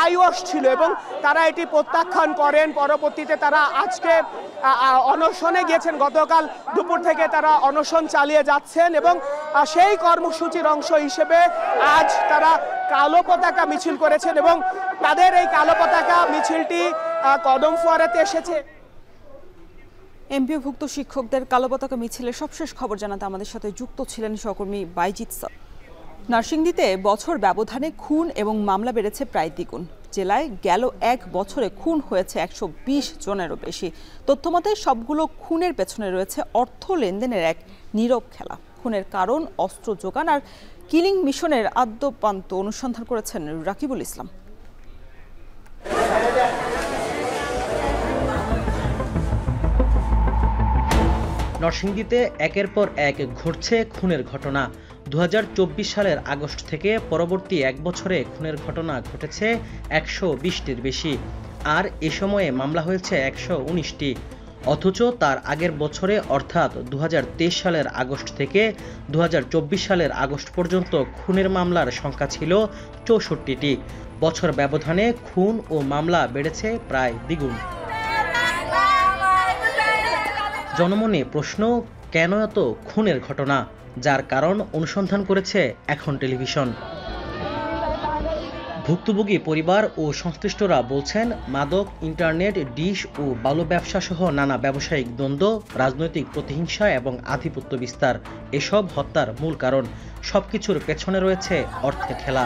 আইওয়াশ ছিল এবং তারা এটি প্রত্যাখ্যান করেন। পরবর্তীতে তারা আজকে অনশনে গিয়েছেন, গতকাল দুপুর থেকে তারা অনশন চালিয়ে যাচ্ছেন এবং সেই কর্মসূচির অংশ হিসেবে আজ তারা কালো পতাকা মিছিল করেছেন এবং তাদের এই কালো পতাকা মিছিলটি কদম ফোয়ারাতে এসেছে। এমপিওভুক্ত শিক্ষকদের কালো পতাকা মিছিলের সবশেষ খবর জানাতে আমাদের সাথে যুক্ত ছিলেন সহকর্মী বাইজিৎ সাদ। নরসিংদীতে বছর ব্যবধানে খুন এবং মামলা বেড়েছে প্রায় দ্বিগুণ। জেলায় গেল 1 বছরে খুন হয়েছে 120 জনেরও বেশি। তথ্যমতে সবগুলো খুনের পেছনে রয়েছে অর্থ লেনদেনের এক নীরব খেলা। খুনের কারণ, অস্ত্র যোগান আর কিলিং মিশনের আদ্যোপান্ত অনুসন্ধান করেছেন রাকিবুল ইসলাম। নরসিংদীতে একের পর এক ঘটছে খুনের ঘটনা। 2024 সালের আগস্ট থেকে পরবর্তী এক বছরে খুনের ঘটনা ঘটেছে 120টির বেশি, আর এ সময়ে মামলা হয়েছে 119টি। অথচ তার আগের বছরে অর্থাৎ 2023 সালের আগস্ট থেকে 2024 সালের আগস্ট পর্যন্ত খুনের মামলার সংখ্যা ছিল 64টি। বছর ব্যবধানে খুন ও মামলা বেড়েছে প্রায় দ্বিগুণ। জনমনে প্রশ্ন, কেন এত খুনের ঘটনা? যার কারণ অনুসন্ধান করেছে এখন টেলিভিশন। ভুক্তভোগী পরিবার ও সংশ্লিষ্টরা বলছেন, মাদক, ইন্টারনেট, ডিশ ও বালু ব্যবসা সহ নানা ব্যবসায়িক দ্বন্দ্ব, রাজনৈতিক প্রতিহিংসা এবং আধিপত্য বিস্তার এসব হত্যার মূল কারণ। সবকিছুর পেছনে রয়েছে অর্থের খেলা।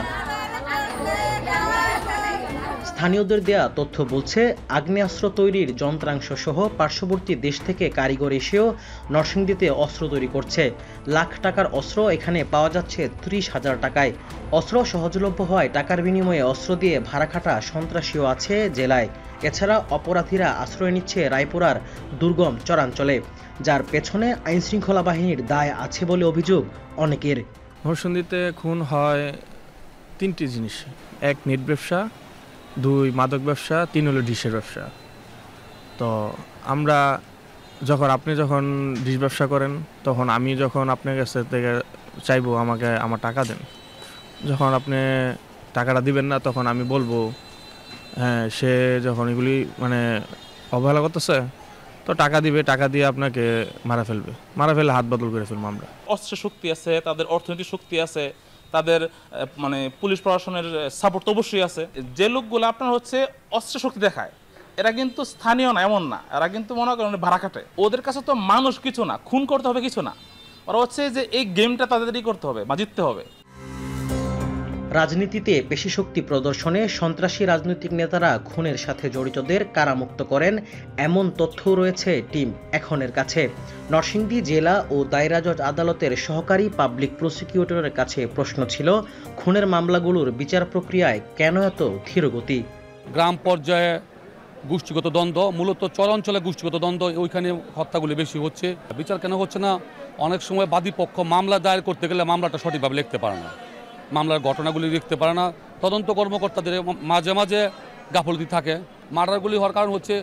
স্থানীয়দের দেয়া তথ্য বলছে, আগ্নেয়াস্ত্র তৈরির যন্ত্রাংশ সহ পার্শ্ববর্তী দেশ থেকে কারিগর এসেও নরসিংদীতে অস্ত্র তৈরি করছে। লাখ টাকার অস্ত্র এখানে পাওয়া যাচ্ছে 30,000 টাকায়। অস্ত্র সহজলভ্য হওয়ায় টাকার বিনিময়ে অস্ত্র দিয়ে ভাড়াখাটা সন্ত্রাসীও আছে জেলায়। এছাড়া অপরাধীরা আশ্রয় নিচ্ছে রায়পুরার দুর্গম চরাঞ্চলে, যার পেছনে আইনশৃঙ্খলা বাহিনীর দায় আছে বলে অভিযোগ অনেকের। নরসিংদীতে খুন হয় 3টি জিনিস: 1 নেট ব্যবসা, 2 মাদক ব্যবসা, 3 হলো ডিশের ব্যবসা। তো আমরা আপনি যখন ডিশ ব্যবসা করেন, তখন আমি যখন আপনার কাছ থেকে চাইবো আমাকে আমার টাকা দেন, যখন আপনি টাকাটা দিবেন না তখন আমি বলবো হ্যাঁ, সে যখন এগুলি অবহেলা করতেছে তো টাকা দিবে, টাকা দিয়ে আপনাকে মারা ফেলে হাত বদল করে ফেলবো আমরা। অস্ত্রের শক্তি আছে, তাদের অর্থনৈতিক শক্তি আছে, তাদের পুলিশ প্রশাসনের সাপোর্ট অবশ্যই আছে। যে লোকগুলো আপনার অস্ত্রের শক্তি দেখায়, এরা কিন্তু স্থানীয় না, এমন না, এরা কিন্তু মনে করেন ভাড়া কাটে। ওদের কাছে তো মানুষ কিছু না, খুন করতে হবে কিছু না, ওরা যে এই গেমটা তাদেরই করতে হবে বা জিততে হবে। রাজনীতিতে পেশি শক্তি প্রদর্শনে সন্ত্রাসী রাজনৈতিক নেতারা খুনের সাথে জড়িতদের কারামুক্ত করেন, এমন তথ্যও রয়েছে টিম এখনের কাছে। নরসিংদী জেলা ও দায়রা জজ আদালতের সহকারী পাবলিক প্রসিকিউটরের কাছে প্রশ্ন ছিল, খুনের মামলাগুলোর বিচার প্রক্রিয়ায় কেন এত ধীরগতি? গ্রাম পর্যায়ে গোষ্ঠীগত দ্বন্দ্ব, মূলত চরাঞ্চলে গোষ্ঠীগত দ্বন্দ্ব, ওইখানে হত্যাগুলি বেশি হচ্ছে। বিচার কেন হচ্ছে না? অনেক সময় বাদী পক্ষ মামলা দায়ের করতে গেলে মামলাটা সঠিকভাবে লিখতে পারে না, মামলার ঘটনাগুলি লিখতে পারে না, তদন্ত কর্মকর্তাদের মাঝে মাঝে গাফলতি থাকে। মার্ডারগুলি হওয়ার কারণ হচ্ছে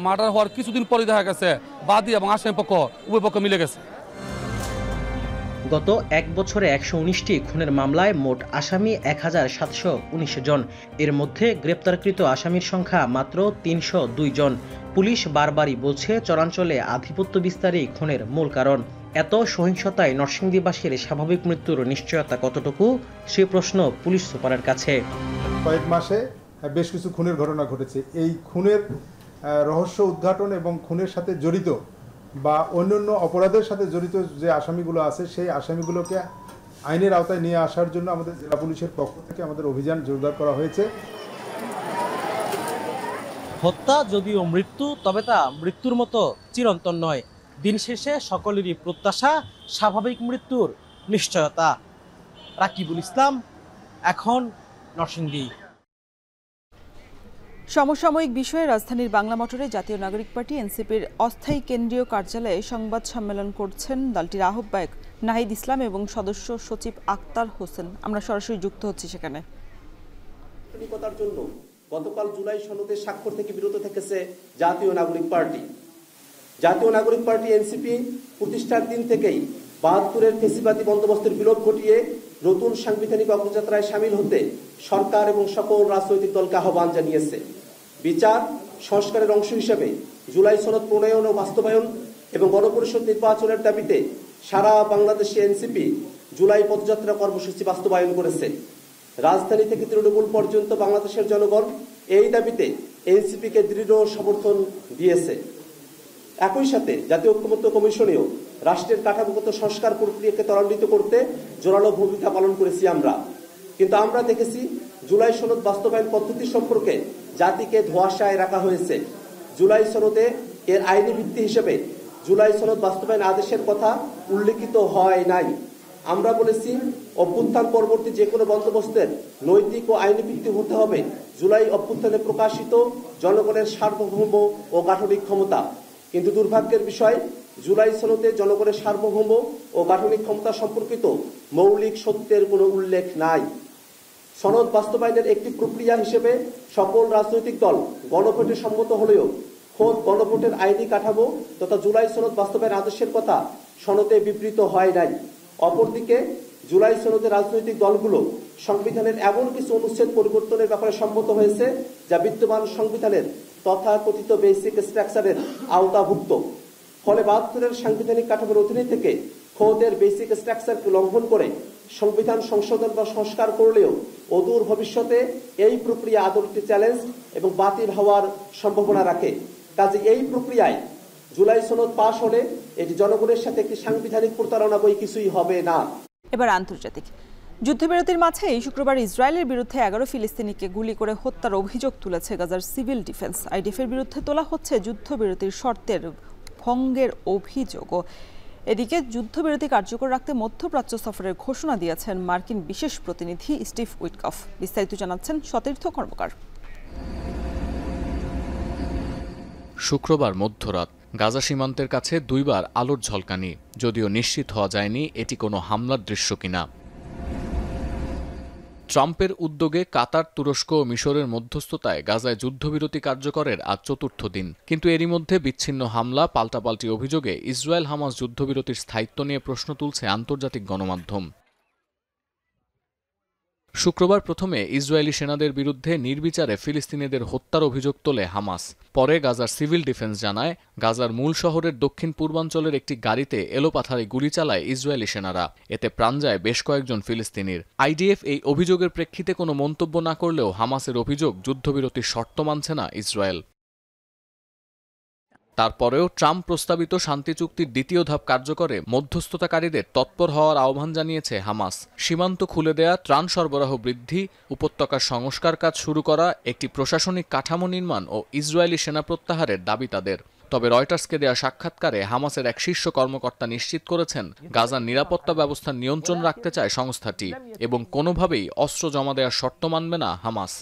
মার্ডার হওয়ার কিছুদিন পরে দেখা গেছে বাদী এবং আসামি পক্ষ উভয় পক্ষ মিলে গেছে। গত এক বছরে 119টি খুনের মামলায় মোট আসামি 1719 জন। এর মধ্যে গ্রেপ্তারকৃত আসামির সংখ্যা মাত্র 302 জন। পুলিশ বারবারই বলছে, চরাঞ্চলে আধিপত্য বিস্তারই খুনের মূল কারণ। এত সহিংসতায় নরসিংদীবাসীর স্বাভাবিক মৃত্যুর নিশ্চয়তা কতটুকু, সে প্রশ্ন পুলিশ সুপারের কাছে। কয়েক মাসে বেশ কিছু খুনের ঘটনা ঘটেছে। এই খুনের রহস্য উদ্ঘাটন এবং খুনের সাথে জড়িত বা অন্যান্য অপরাধের সাথে জড়িত যে আসামিগুলো আছে, সেই আসামিগুলোকে আইনের আওতায় নিয়ে আসার জন্য আমাদের জেলা পুলিশের পক্ষ থেকে আমাদের অভিযান জোরদার করা হয়েছে। হত্যা যদিও মৃত্যু, তবে তা মৃত্যুর মতো চিরন্তন নয়। দিন শেষে সকলেরই প্রত্যাশা স্বাভাবিক মৃত্যুর নিশ্চয়তা। রাকিবুল ইসলাম, এখন নরসিংদী। সমসাময়িক বিষয়ে রাজধানীর বাংলা মোটরে জাতীয় নাগরিক পার্টি এনসিপির অস্থায়ী কেন্দ্রীয় কার্যালয়ে সংবাদ সম্মেলন করছেন দলটির আহ্বায়ক নাহিদ ইসলাম এবং সদস্য সচিব আক্তার হোসেন। আমরা সরাসরি যুক্ত হচ্ছি সেখানে। জন্য গতকাল জুলাই সনদে স্বাক্ষর থেকে বিরত থেকেছে জাতীয় নাগরিক পার্টি। জাতীয় নাগরিক পার্টি এনসিপি প্রতিষ্ঠার দিন থেকেই ৭২-এর ফেসিবাদী বন্দোবস্তের বিলোপ ঘটিয়ে নতুন সাংবিধানিক অগ্রযাত্রায় সামিল হতে সরকার এবং সকল রাজনৈতিক দলকে আহ্বান জানিয়েছে। বিচার সংস্কারের অংশ হিসেবে জুলাই সনদ প্রণয়ন ও বাস্তবায়ন এবং গণপরিষদ নির্বাচনের দাবিতে সারা বাংলাদেশে এনসিপি জুলাই পদযাত্রা কর্মসূচি বাস্তবায়ন করেছে। রাজধানী থেকে তৃণমূল পর্যন্ত বাংলাদেশের জনগণ এই দাবিতে এনসিপিকে দৃঢ় সমর্থন দিয়েছে। একই সাথে জাতীয় ঐক্যমত্য কমিশনেও রাষ্ট্রের কাঠামোগত সংস্কার প্রক্রিয়াকে ত্বরান্বিত করতে জোরালো ভূমিকা পালন করেছি আমরা। কিন্তু আমরা দেখেছি জুলাই সনদ বাস্তবায়ন পদ্ধতি সম্পর্কে জাতিকে ধোঁয়াশায় রাখা হয়েছে। জুলাই সনদে এর আইনি ভিত্তি হিসেবে জুলাই সনদ বাস্তবায়ন আদেশের কথা উল্লেখিত হয় নাই। আমরা বলেছি অভ্যুত্থান পরবর্তী যে কোনো বন্দোবস্তের নৈতিক ও আইনি ভিত্তি হতে হবে জুলাই অভ্যুত্থানে প্রকাশিত জনগণের সার্বভৌম ও গাঠনিক ক্ষমতা। কিন্তু দুর্ভাগ্যের বিষয়, জুলাই সনদে জনগণের সার্বভৌম ও গাঠনিক ক্ষমতা সম্পর্কিত মৌলিক সত্যের কোনো উল্লেখ নাই। সনদ বাস্তবায়নের একটি প্রক্রিয়া হিসেবে সকল রাজনৈতিক দল গণভোটে সম্মত হলেও খোদ গণভোটের আইনি কাঠামো তথা জুলাই সনদ বাস্তবায়ন আদর্শের কথা সনদে বিবৃত হয় নাই। অপরদিকে জুলাই সনদে রাজনৈতিক দলগুলো সংবিধানের এমন কিছু অনুচ্ছেদ পরিবর্তনের ব্যাপারে সম্মত হয়েছে যা বিদ্যমান সংবিধানের তথাকথিত বেসিক স্ট্রাকচারের আওতাভুক্ত। ফলে ৭২-এর সাংবিধানিক কাঠামোর অধীনে থেকে খোদের বেসিক স্ট্রাকচারকে লঙ্ঘন করে সংবিধান সংশোধন বা সংস্কার করলেও অদূর ভবিষ্যতে এই প্রক্রিয়া আদৌতে চ্যালেঞ্জ এবং বাতিল হওয়ার সম্ভাবনা রাখে। কাজে এই প্রক্রিয়ায় জুলাই সনদ পাশ হলে এটি জনগণের সাথে একটি সাংবিধানিক প্রতারণা বই কিছুই হবে না। এবার আন্তর্জাতিক যুদ্ধবিরতির মাঝেই শুক্রবার ইসরায়েলের বিরুদ্ধে ১১ ফিলিস্তিনিকে গুলি করে হত্যার অভিযোগ তুলেছে গাজার সিভিল ডিফেন্স। আইডিএফের বিরুদ্ধে তোলা হচ্ছে যুদ্ধবিরতির শর্তের ভঙ্গের অভিযোগও। এদিকে যুদ্ধবিরতি কার্যকর রাখতে মধ্যপ্রাচ্য সফরের ঘোষণা দিয়েছেন মার্কিন বিশেষ প্রতিনিধি স্টিভ উইটকফ। বিস্তারিত জানাচ্ছেন সতীর্থ কর্মকার। শুক্রবার মধ্যরাত গাজা সীমান্তের কাছে দুইবার আলোর ঝলকানি, যদিও নিশ্চিত হওয়া যায়নি এটি কোনো হামলার দৃশ্য কিনা। ট্রাম্পের উদ্যোগে কাতার, তুরস্ক ও মিশরের মধ্যস্থতায় গাজায় যুদ্ধবিরতি কার্যকরের আজ চতুর্থ দিন, কিন্তু এরই মধ্যে বিচ্ছিন্ন হামলা, পাল্টাপাল্টি অভিযোগে ইসরায়েল হামাস যুদ্ধবিরতির স্থায়িত্ব নিয়ে প্রশ্ন তুলছে আন্তর্জাতিক গণমাধ্যম। শুক্রবার প্রথমে ইসরায়েলি সেনাদের বিরুদ্ধে নির্বিচারে ফিলিস্তিনিদের হত্যার অভিযোগ তোলে হামাস। পরে গাজার সিভিল ডিফেন্স জানায়, গাজার মূল শহরের দক্ষিণ পূর্বাঞ্চলের একটি গাড়িতে এলোপাথারি গুলি চালায় ইসরায়েলি সেনারা। এতে প্রাণ যায় বেশ কয়েকজন ফিলিস্তিনির। আইডিএফ এই অভিযোগের প্রেক্ষিতে কোনো মন্তব্য না করলেও হামাসের অভিযোগ যুদ্ধবিরতির শর্ত মানছে না ইসরায়েল। তারপরেও ট্রাম্প প্রস্তাবিত শান্তি চুক্তির দ্বিতীয় ধাপ কার্যকরে মধ্যস্থতাকারীদের তৎপর হওয়ার আহ্বান জানিয়েছে হামাস। সীমান্ত খুলে দেয়া, ত্রাণ সরবরাহ বৃদ্ধি, উপত্যকার সংস্কার কাজ শুরু করা, একটি প্রশাসনিক কাঠামো নির্মাণ ও ইসরায়েলি সেনা প্রত্যাহারের দাবি তাদের। তবে রয়টার্সকে দেয়া সাক্ষাৎকারে হামাসের এক শীর্ষ কর্মকর্তা নিশ্চিত করেছেন, গাজার নিরাপত্তা ব্যবস্থার নিয়ন্ত্রণ রাখতে চায় সংস্থাটি এবং কোনোভাবেই অস্ত্র জমা দেওয়ার শর্ত মানবে না হামাস।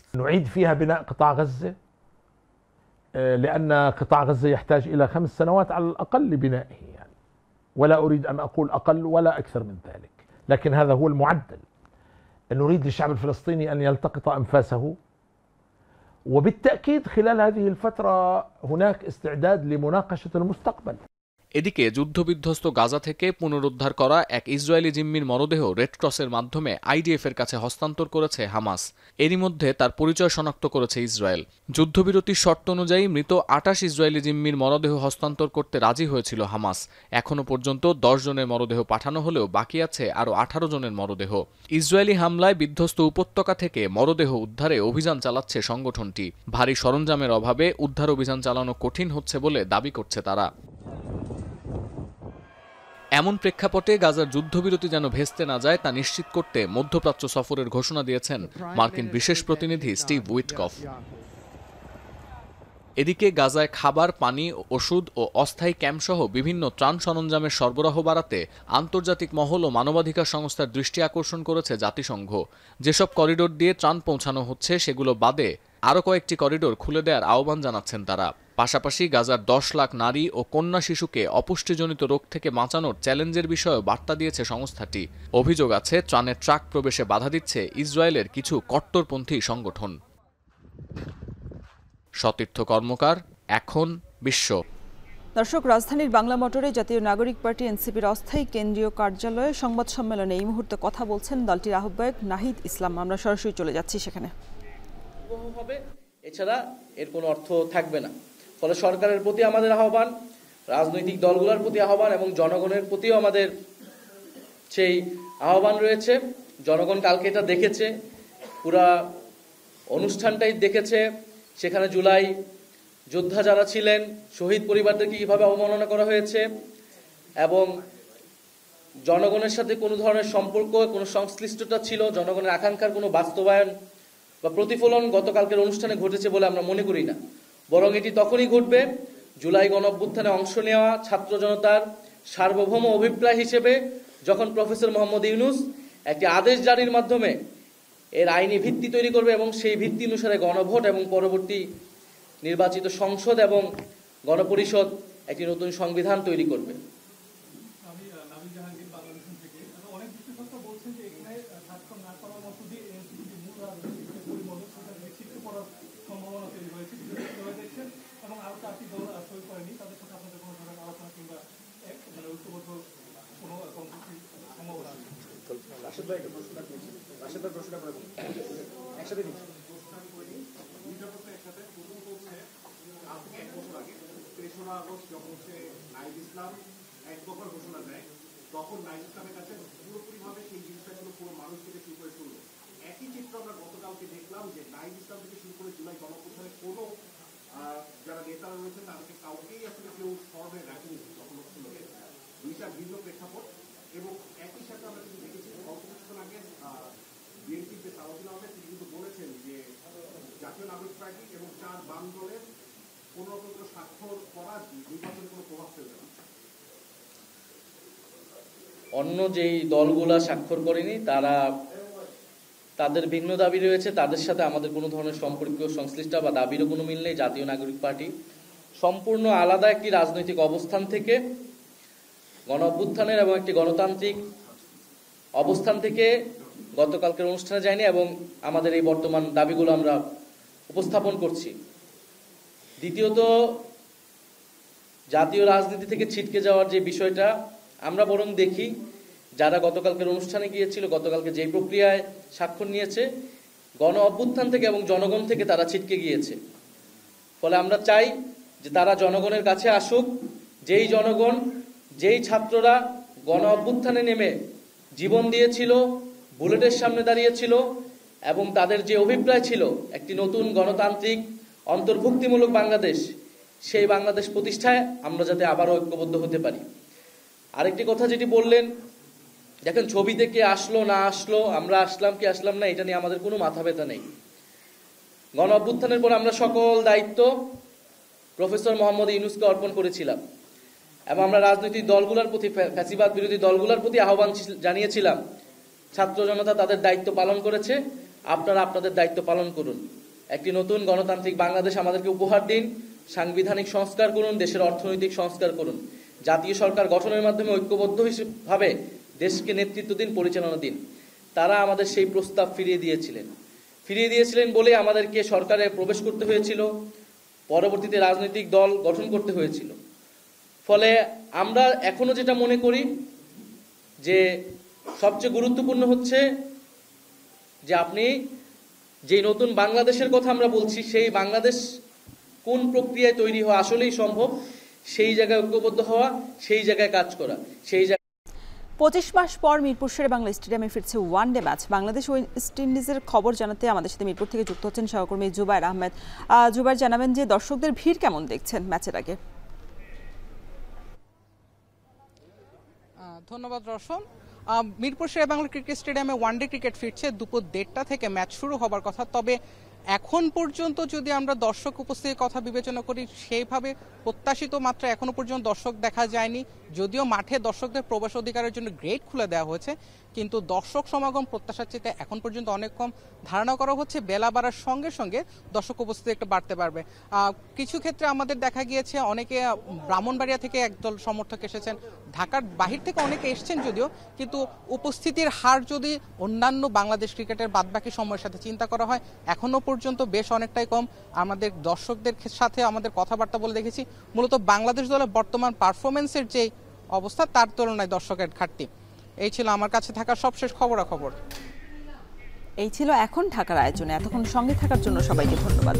لأن قطاع غزة يحتاج إلى 5 سنوات على الأقل لبنائه يعني. ولا أريد أن أقول أقل ولا أكثر من ذلك، لكن هذا هو المعدل. نريد للشعب الفلسطيني أن يلتقط أنفاسه، وبالتأكيد خلال هذه الفترة هناك استعداد لمناقشة المستقبل. এদিকে যুদ্ধবিধ্বস্ত গাজা থেকে পুনরুদ্ধার করা এক ইসরায়েলি জিম্মির মরদেহ রেডক্রসের মাধ্যমে আইডিএফের কাছে হস্তান্তর করেছে হামাস। এরই মধ্যে তার পরিচয় শনাক্ত করেছে ইসরায়েল। যুদ্ধবিরতির শর্ত অনুযায়ী মৃত ২৮ ইসরায়েলি জিম্মির মরদেহ হস্তান্তর করতে রাজি হয়েছিল হামাস। এখনও পর্যন্ত ১০ জনের মরদেহ পাঠানো হলেও বাকি আছে আরও ১৮ জনের মরদেহ। ইসরায়েলি হামলায় বিধ্বস্ত উপত্যকা থেকে মরদেহ উদ্ধারে অভিযান চালাচ্ছে সংগঠনটি। ভারী সরঞ্জামের অভাবে উদ্ধার অভিযান চালানো কঠিন হচ্ছে বলে দাবি করছে তারা। এমন প্রেক্ষাপটে গাজার যুদ্ধবিরতি যেন ভেস্তে না যায় তা নিশ্চিত করতে মধ্যপ্রাচ্য সফরের ঘোষণা দিয়েছেন মার্কিন বিশেষ প্রতিনিধি স্টিভ উইটকফ। এদিকে গাজায় খাবার, পানি, ওষুধ ও অস্থায়ী ক্যাম্পসহ বিভিন্ন ত্রাণ সরঞ্জামের সরবরাহ বাড়াতে আন্তর্জাতিক মহল ও মানবাধিকার সংস্থার দৃষ্টি আকর্ষণ করেছে জাতিসংঘ। যেসব করিডোর দিয়ে ত্রাণ পৌঁছানো হচ্ছে সেগুলো বাদে আরও কয়েকটি করিডোর খুলে দেওয়ার আহ্বান জানাচ্ছেন তারা। পাশাপাশি গাজার ১০ লাখ নারী ও কন্যা শিশুকে অপুষ্টিজনিত রোগ থেকে বাঁচানোর চ্যালেঞ্জের বিষয়েও বার্তা দিয়েছে সংস্থাটি। অভিযোগ আছে, ত্রাণের ট্রাক প্রবেশে বাধা দিচ্ছে ইসরায়েলের কিছু কট্টরপন্থী সংগঠন। সতীর্থ কর্মকার, এখন বিশ্ব। দর্শক, রাজধানীর বাংলা মোটরে জাতীয় নাগরিক পার্টি এনসিপির অস্থায়ী কেন্দ্রীয় কার্যালয়ে সংবাদ সম্মেলনে এই মুহূর্তে কথা বলছেন দলটির আহ্বায়ক নাহিদ ইসলাম। আমরা সরাসরি চলে যাচ্ছি সেখানে। এছাড়া এর কোনো অর্থ থাকবে না। ফলে সরকারের প্রতি আমাদের আহ্বান, রাজনৈতিক দলগুলোর প্রতি আহ্বান এবং জনগণের প্রতিও আমাদের সেই আহ্বান রয়েছে। জনগণ কালকে এটা দেখেছে, পুরা অনুষ্ঠানটাই দেখেছে। সেখানে জুলাই যোদ্ধা যারা ছিলেন, শহীদ পরিবারদেরকে কীভাবে অবমাননা করা হয়েছে এবং জনগণের সাথে কোনো ধরনের সম্পর্ক, কোনো সংশ্লিষ্টতা ছিল, জনগণের আকাঙ্ক্ষার কোনো বাস্তবায়ন বা প্রতিফলন গতকালকের অনুষ্ঠানে ঘটেছে বলে আমরা মনে করি না। বরং এটি তখনই ঘটবে জুলাই গণঅভ্যুত্থানে অংশ নেওয়া ছাত্র জনতার সার্বভৌম অভিপ্রায় হিসেবে যখন প্রফেসর মোহাম্মদ ইউনূস একটি আদেশ জারির মাধ্যমে এর আইনি ভিত্তি তৈরি করবে এবং সেই ভিত্তি অনুসারে গণভোট এবং পরবর্তী নির্বাচিত সংসদ এবং গণপরিষদ একটি নতুন সংবিধান তৈরি করবে। তখন নাইব ইসলামের কাছে পুরোপুরিভাবে সেই জিনিসটা ছিল পুরো মানুষ থেকে শুরু করে শুরু। একই চিত্র আমরা গতকালকে দেখলাম যে নাইব ইসলাম থেকে শুরু করে জুলাই গণঅভ্যুত্থানে কোনো যারা নেতারা রয়েছেন তাদেরকে কাউকেই আসলে কেউ স্মরণে রাখেনি তখন ছিল দুইটা ভিন্ন প্রেক্ষাপট। এবং একই সাথে আমরা কিন্তু দেখেছি অল্প কিছুক্ষণ আগে বিএনপির যে সালাউদ্দিন আহমেদ তিনি কিন্তু বলেছেন যে জাতীয় নাগরিক পার্টি এবং 4 বাম দলের কোনো রকম স্বাক্ষর করা নির্বাচনে কোনো প্রভাব ফেলবে না। অন্য যেই দলগুলা স্বাক্ষর করেনি তারা তাদের ভিন্ন দাবি রয়েছে, তাদের সাথে আমাদের কোনো ধরনের সম্পর্কীয় সংশ্লিষ্ট বা দাবিরও কোনো মিল নেই। জাতীয় নাগরিক পার্টি সম্পূর্ণ আলাদা একটি রাজনৈতিক অবস্থান থেকে গণ অভ্যুত্থানের এবং একটি গণতান্ত্রিক অবস্থান থেকে গতকালকের অনুষ্ঠানে যায়নি এবং আমাদের এই বর্তমান দাবিগুলো আমরা উপস্থাপন করছি। দ্বিতীয়ত, জাতীয় রাজনীতি থেকে ছিটকে যাওয়ার যে বিষয়টা আমরা বরং দেখি যারা গতকালকের অনুষ্ঠানে গিয়েছিল, গতকালকে যে প্রক্রিয়ায় স্বাক্ষর নিয়েছে, গণ অভ্যুত্থান থেকে এবং জনগণ থেকে তারা ছিটকে গিয়েছে। ফলে আমরা চাই যে তারা জনগণের কাছে আসুক। যেই জনগণ, যেই ছাত্ররা গণ অভ্যুত্থানে নেমে জীবন দিয়েছিল, বুলেটের সামনে দাঁড়িয়েছিল এবং তাদের যে অভিপ্রায় ছিল একটি নতুন গণতান্ত্রিক অন্তর্ভুক্তিমূলক বাংলাদেশ, সেই বাংলাদেশ প্রতিষ্ঠায় আমরা যাতে আবারও ঐক্যবদ্ধ হতে পারি। আরেকটি কথা যেটি বললেন, দেখেন ছবিতে কে আসলো না আসলো, আমরা আসলাম কি আসলাম না, এটা নিয়ে আমাদের কোনো মাথা ব্যথা নেই। গণ অভ্যুত্থানের পর আমরা সকল দায়িত্ব প্রফেসর মোহাম্মদ ইউনূসকে অর্পণ করেছিলাম এবং আমরা রাজনৈতিক দলগুলোর প্রতি, ফ্যাসিবাদ বিরোধী দলগুলোর প্রতি আহ্বান জানিয়েছিলাম, ছাত্র জনতা তাদের দায়িত্ব পালন করেছে, আপনারা আপনাদের দায়িত্ব পালন করুন। একটি নতুন গণতান্ত্রিক বাংলাদেশ আমাদেরকে উপহার দিন, সাংবিধানিক সংস্কার করুন, দেশের অর্থনৈতিক সংস্কার করুন, জাতীয় সরকার গঠনের মাধ্যমে ঐক্যবদ্ধভাবে দেশকে নেতৃত্ব দিন, পরিচালনা দিন। তারা আমাদের সেই প্রস্তাব ফিরিয়ে দিয়েছিলেন বলে আমাদেরকে সরকারে প্রবেশ করতে হয়েছিল, পরবর্তীতে রাজনৈতিক দল গঠন করতে হয়েছিল। ফলে আমরা এখনো যেটা মনে করি যে সবচেয়ে গুরুত্বপূর্ণ হচ্ছে যে আপনি যে নতুন বাংলাদেশের কথা আমরা বলছি, সেই বাংলাদেশ কোন প্রক্রিয়ায় তৈরি হওয়া আসলেই সম্ভব, সেই জায়গায় ঐক্যবদ্ধ হওয়া, সেই জায়গায় কাজ করা, সেই জায়গায় 25 মাস পর মিরপুর শেরেবাংলা স্টেডিয়ামে ফিরছে ওয়ানডে ম্যাচ। বাংলাদেশ ওয়েস্ট ইন্ডিজের খবর জানাতে আমাদের সাথে মিরপুর থেকে যুক্ত হচ্ছেন সহকর্মী জুবায়ের আহমেদ। জুবায়ের, জানাবেন যে দর্শকদের ভিড় কেমন দেখছেন ম্যাচের আগে? ধন্যবাদ রওশন। মিরপুর শেরেবাংলা ক্রিকেট স্টেডিয়ামে ওয়ানডে ক্রিকেট ফিরছে দুপুর 1:30টা থেকে ম্যাচ শুরু হবার কথা। তবে এখন পর্যন্ত যদি আমরা দর্শক উপস্থিতির কথা বিবেচনা করি, সেইভাবে প্রত্যাশিত মাত্রা এখনো পর্যন্ত দর্শক দেখা যায়নি। যদিও মাঠে দর্শকদের প্রবেশ অধিকারের জন্য গেট খুলে দেওয়া হয়েছে, কিন্তু দর্শক সমাগম প্রত্যাশার চেয়ে এখন পর্যন্ত অনেক কম। ধারণা করা হচ্ছে বেলা বাড়ার সঙ্গে সঙ্গে দর্শক উপস্থিতি একটু বাড়তে পারবে। কিছু ক্ষেত্রে আমাদের দেখা গিয়েছে অনেকে ব্রাহ্মণবাড়িয়া থেকে একদল সমর্থক এসেছেন, ঢাকার বাহির থেকে অনেকে এসছেন যদিও, কিন্তু উপস্থিতির হার যদি অন্যান্য বাংলাদেশ ক্রিকেটের বাদবাকি সময়ের সাথে চিন্তা করা হয় এখনো পর্যন্ত বেশ অনেকটাই কম। আমাদের দর্শকদের সাথে আমাদের কথাবার্তা বলে দেখেছি, মূলত বাংলাদেশ দলের বর্তমান পারফরমেন্সের যে অবস্থা তার তুলনায় দর্শকের ঘাটতি। এই ছিল আমার কাছে থাকা সবশেষ খবরাখবর। এই ছিল এখন ঢাকার আয়োজনে। এতক্ষণ সঙ্গে থাকার জন্য সবাইকে ধন্যবাদ।